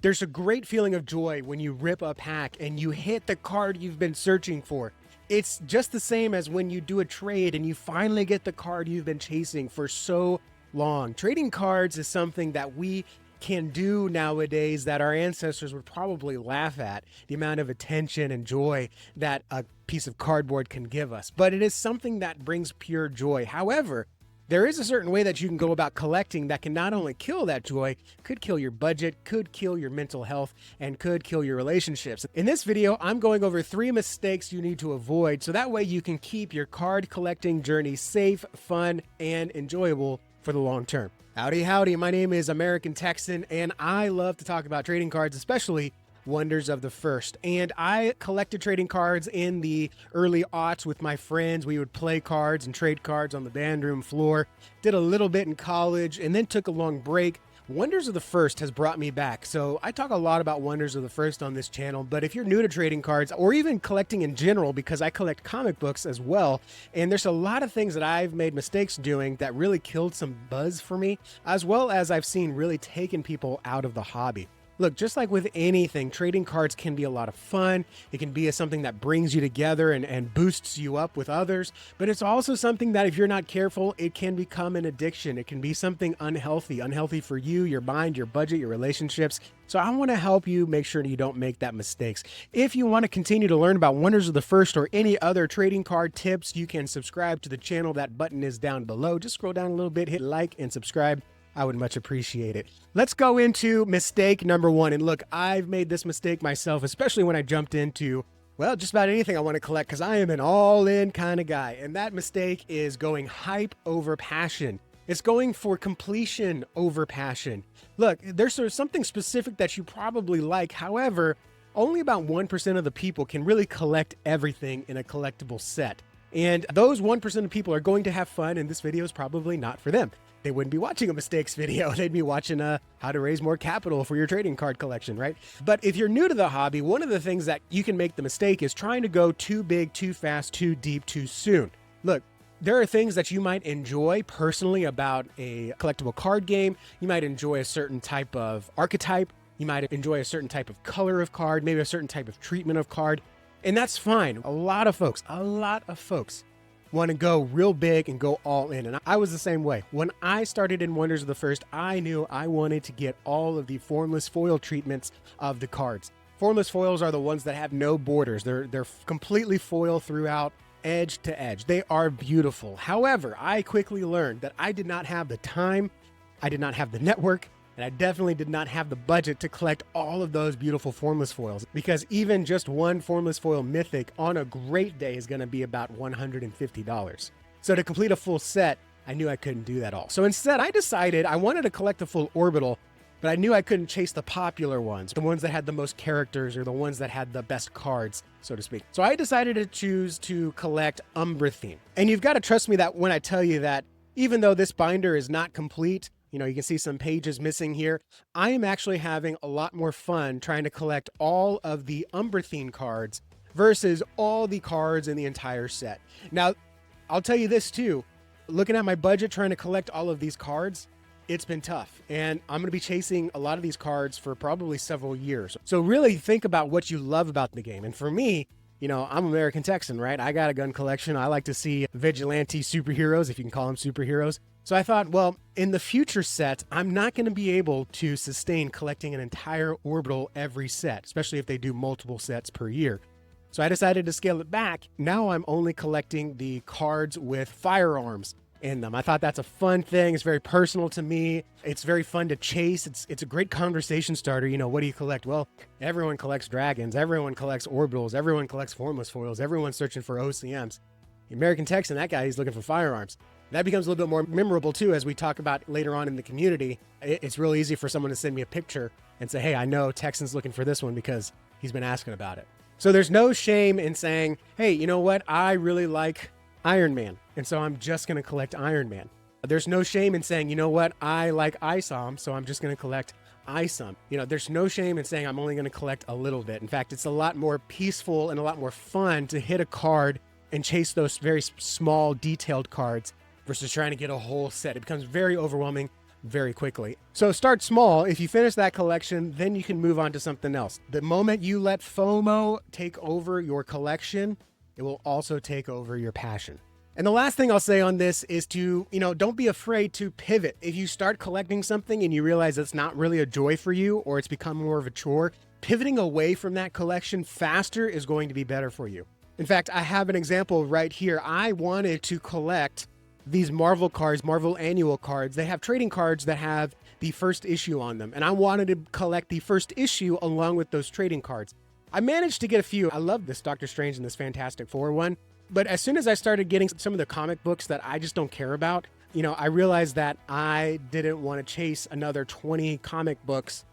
There's a great feeling of joy when you rip a pack and you hit the card you've been searching for. It's just the same as when you do a trade and you finally get the card you've been chasing for so long. Trading cards is something that we can do nowadays that our ancestors would probably laugh at, the amount of attention and joy that a piece of cardboard can give us. But it is something that brings pure joy. However, there is a certain way that you can go about collecting that can not only kill that joy, could kill your budget, could kill your mental health, and could kill your relationships. In this video, I'm going over 3 mistakes you need to avoid so that way you can keep your card collecting journey safe, fun, and enjoyable for the long term. Howdy, howdy. My name is American Texan, and I love to talk about trading cards, especially Wonders of the First. And I collected trading cards in the early aughts with my friends. We would play cards and trade cards on the band room floor, did a little bit in college, and then took a long break. Wonders of the First has brought me back. So I talk a lot about Wonders of the First on this channel, but if you're new to trading cards or even collecting in general, because I collect comic books as well, and there's a lot of things that I've made mistakes doing that really killed some buzz for me, as well as I've seen really taken people out of the hobby. Look, just like with anything, trading cards can be a lot of fun. It can be something that brings you together and boosts you up with others. But it's also something that if you're not careful, it can become an addiction. It can be something unhealthy for you, your mind, your budget, your relationships. So I want to help you make sure you don't make that mistakes. If you want to continue to learn about Wonders of the First or any other trading card tips, you can subscribe to the channel. That button is down below. Just scroll down a little bit, hit like and subscribe. I would much appreciate it. Let's go into mistake number 1. And look, I've made this mistake myself, especially when I jumped into, well, just about anything I want to collect because I am an all-in kind of guy. And that mistake is going hype over passion. It's going for completion over passion. Look, there's something specific that you probably like. However, only about 1% of the people can really collect everything in a collectible set. And those 1% of people are going to have fun, and this video is probably not for them. They wouldn't be watching a mistakes video. They'd be watching how to raise more capital for your trading card collection, right? But if you're new to the hobby, one of the things that you can make the mistake is trying to go too big, too fast, too deep, too soon. Look, there are things that you might enjoy personally about a collectible card game. You might enjoy a certain type of archetype. You might enjoy a certain type of color of card, maybe a certain type of treatment of card. And that's fine. A lot of folks want to go real big and go all in. And I was the same way. When I started in Wonders of the First, I knew I wanted to get all of the formless foil treatments of the cards. Formless foils are the ones that have no borders. They're completely foil throughout, edge to edge. They are beautiful. However, I quickly learned that I did not have the time, I did not have the network, and I definitely did not have the budget to collect all of those beautiful formless foils, because even just one formless foil mythic on a great day is going to be about $150. So to complete a full set, I knew I couldn't do that all. So instead, I decided I wanted to collect the full orbital, but I knew I couldn't chase the popular ones, the ones that had the most characters or the ones that had the best cards, so to speak. So I decided to choose to collect Umbrathine. And you've got to trust me that when I tell you that even though this binder is not complete, you know, you can see some pages missing here, I am actually having a lot more fun trying to collect all of the Umbrathine cards versus all the cards in the entire set. Now, I'll tell you this too, looking at my budget trying to collect all of these cards, it's been tough. And I'm going to be chasing a lot of these cards for probably several years. So really think about what you love about the game. And for me, you know, I'm American Texan, right? I got a gun collection. I like to see vigilante superheroes, if you can call them superheroes. So I thought, well, in the future sets, I'm not going to be able to sustain collecting an entire orbital every set, especially if they do multiple sets per year. So I decided to scale it back. Now I'm only collecting the cards with firearms in them. I thought that's a fun thing. It's very personal to me. It's very fun to chase. It's a great conversation starter. You know, what do you collect? Well, everyone collects dragons. Everyone collects orbitals. Everyone collects formless foils. Everyone's searching for OCMs. The American Texan, that guy, he's looking for firearms. That becomes a little bit more memorable too, as we talk about later on in the community. It's real easy for someone to send me a picture and say, hey, I know Texan's looking for this one because he's been asking about it. So there's no shame in saying, hey, you know what? I really like Iron Man, and so I'm just going to collect Iron Man. There's no shame in saying, you know what? I like ISOM, so I'm just going to collect ISOM. You know, there's no shame in saying I'm only going to collect a little bit. In fact, it's a lot more peaceful and a lot more fun to hit a card and chase those very small detailed cards versus trying to get a whole set. It becomes very overwhelming. very quickly. So start small. If you finish that collection, then you can move on to something else. The moment you let FOMO take over your collection, it will also take over your passion. And the last thing I'll say on this is to, don't be afraid to pivot. If you start collecting something and you realize it's not really a joy for you, or it's become more of a chore, pivoting away from that collection faster is going to be better for you. In fact, I have an example right here. I wanted to collect these Marvel cards, Marvel annual cards. They have trading cards that have the first issue on them, and I wanted to collect the first issue along with those trading cards. I managed to get a few. I love this Doctor Strange and this Fantastic Four one. But as soon as I started getting some of the comic books that I just don't care about, I realized that I didn't want to chase another 20 comic books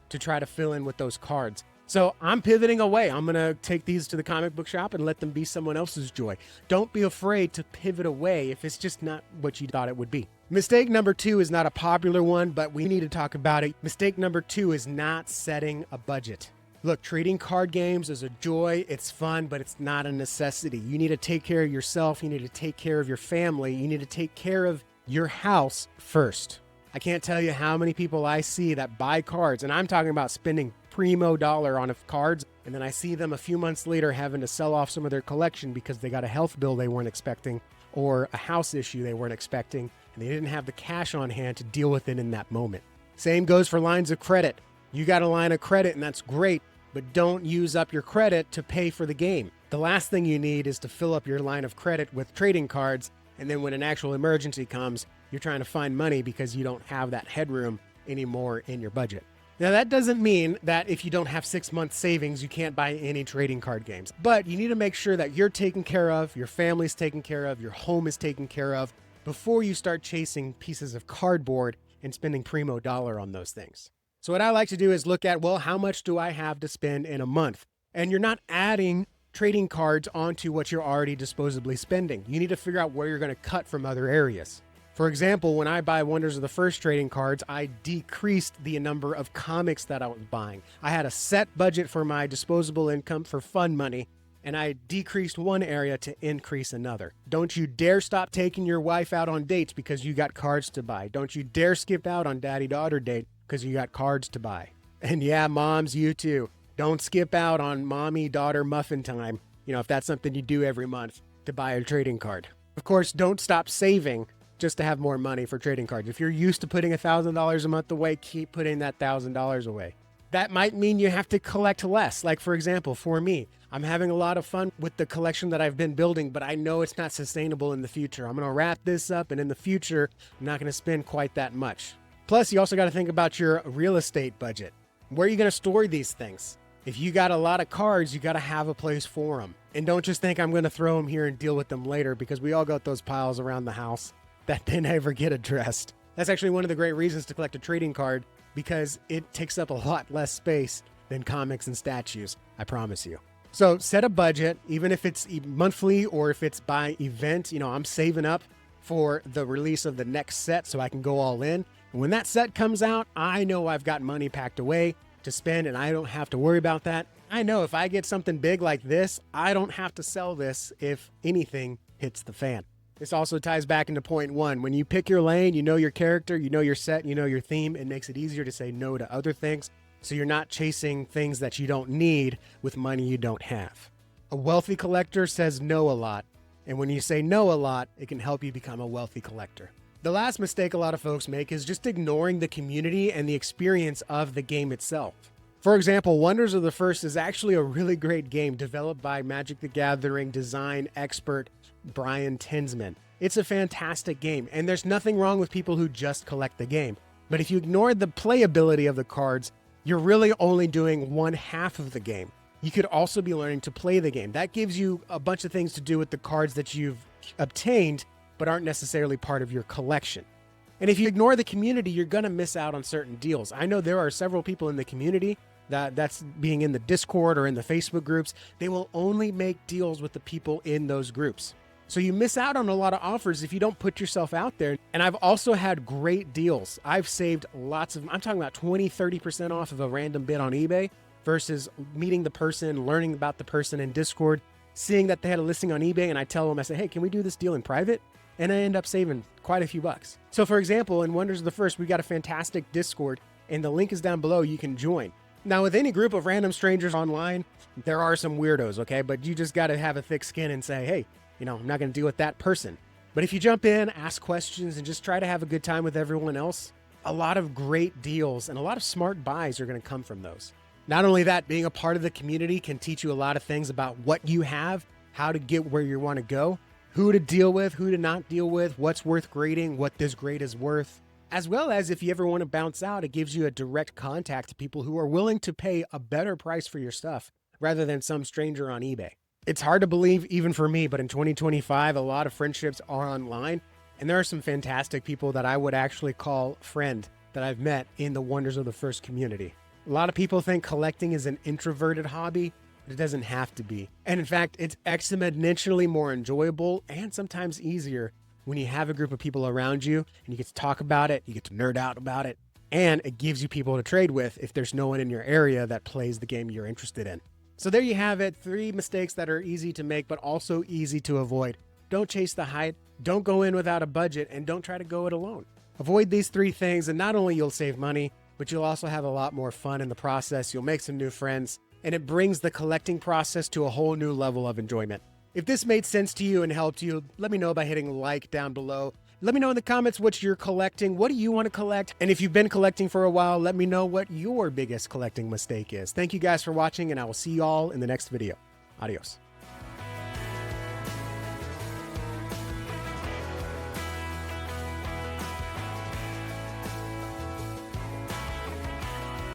to try to fill in with those cards. So I'm pivoting away. I'm going to take these to the comic book shop and let them be someone else's joy. Don't be afraid to pivot away if it's just not what you thought it would be. Mistake number 2 is not a popular one, but we need to talk about it. Mistake number 2 is not setting a budget. Look, trading card games is a joy. It's fun, but it's not a necessity. You need to take care of yourself. You need to take care of your family. You need to take care of your house first. I can't tell you how many people I see that buy cards, and I'm talking about spending primo dollar on cards, and then I see them a few months later having to sell off some of their collection because they got a health bill they weren't expecting or a house issue they weren't expecting, and they didn't have the cash on hand to deal with it in that moment. Same goes for lines of credit. You got a line of credit, and that's great, but don't use up your credit to pay for the game. The last thing you need is to fill up your line of credit with trading cards, and then when an actual emergency comes, you're trying to find money because you don't have that headroom anymore in your budget. Now, that doesn't mean that if you don't have 6 months savings, you can't buy any trading card games. But you need to make sure that you're taken care of, your family's taken care of, your home is taken care of before you start chasing pieces of cardboard and spending primo dollar on those things. So what I like to do is look at, well, how much do I have to spend in a month? And you're not adding trading cards onto what you're already disposably spending. You need to figure out where you're going to cut from other areas. For example, when I buy Wonders of the First trading cards, I decreased the number of comics that I was buying. I had a set budget for my disposable income for fun money, and I decreased one area to increase another. Don't you dare stop taking your wife out on dates because you got cards to buy. Don't you dare skip out on daddy-daughter date because you got cards to buy. And yeah, moms, you too. Don't skip out on mommy-daughter muffin time, if that's something you do every month, to buy a trading card. Of course, don't stop saving just to have more money for trading cards. If you're used to putting $1,000 a month away, keep putting that $1,000 away. That might mean you have to collect less. Like, for example, for me, I'm having a lot of fun with the collection that I've been building, but I know it's not sustainable in the future. I'm going to wrap this up, and in the future, I'm not going to spend quite that much. Plus, you also got to think about your real estate budget. Where are you going to store these things? If you got a lot of cards, you got to have a place for them. And don't just think I'm going to throw them here and deal with them later, because we all got those piles around the house that they never get addressed. That's actually one of the great reasons to collect a trading card, because it takes up a lot less space than comics and statues, I promise you. So set a budget, even if it's monthly or if it's by event. I'm saving up for the release of the next set so I can go all in. And when that set comes out, I know I've got money packed away to spend, and I don't have to worry about that. I know if I get something big like this, I don't have to sell this if anything hits the fan. This also ties back into point 1. When you pick your lane, you know your character, you know your set, you know your theme. It makes it easier to say no to other things, so you're not chasing things that you don't need with money you don't have. A wealthy collector says no a lot, and when you say no a lot, it can help you become a wealthy collector. The last mistake a lot of folks make is just ignoring the community and the experience of the game itself. For example, Wonders of the First is actually a really great game developed by Magic the Gathering design expert Brian Tinsman. It's a fantastic game, and there's nothing wrong with people who just collect the game. But if you ignore the playability of the cards, you're really only doing one half of the game. You could also be learning to play the game. That gives you a bunch of things to do with the cards that you've obtained, but aren't necessarily part of your collection. And if you ignore the community, you're going to miss out on certain deals. I know there are several people in the community that's being in the Discord or in the Facebook groups. They will only make deals with the people in those groups. So you miss out on a lot of offers if you don't put yourself out there. And I've also had great deals. I've saved I'm talking about 20, 30% off of a random bid on eBay versus meeting the person, learning about the person in Discord, seeing that they had a listing on eBay, and I tell them, I say, hey, can we do this deal in private? and I end up saving quite a few bucks. So for example, in Wonders of the First, we got a fantastic Discord, and the link is down below. You can join. Now, with any group of random strangers online, there are some weirdos, okay? But you just got to have a thick skin and say, hey, I'm not going to deal with that person. But if you jump in, ask questions, and just try to have a good time with everyone else, a lot of great deals and a lot of smart buys are going to come from those. Not only that, being a part of the community can teach you a lot of things about what you have, how to get where you want to go, who to deal with, who to not deal with, what's worth grading, what this grade is worth. As well as if you ever want to bounce out, it gives you a direct contact to people who are willing to pay a better price for your stuff rather than some stranger on eBay. It's hard to believe, even for me, but in 2025, a lot of friendships are online, and there are some fantastic people that I would actually call friend that I've met in the Wonders of the First community. A lot of people think collecting is an introverted hobby, but it doesn't have to be. And in fact, it's exponentially more enjoyable and sometimes easier when you have a group of people around you and you get to talk about it, you get to nerd out about it, and it gives you people to trade with if there's no one in your area that plays the game you're interested in. So there you have it, 3 mistakes that are easy to make, but also easy to avoid. Don't chase the hype, don't go in without a budget, and don't try to go it alone. Avoid these 3 things, and not only you'll save money, but you'll also have a lot more fun in the process. You'll make some new friends, and it brings the collecting process to a whole new level of enjoyment. If this made sense to you and helped you, let me know by hitting like down below. Let me know in the comments what you're collecting. What do you want to collect? And if you've been collecting for a while, let me know what your biggest collecting mistake is. Thank you guys for watching, and I will see you all in the next video. Adios.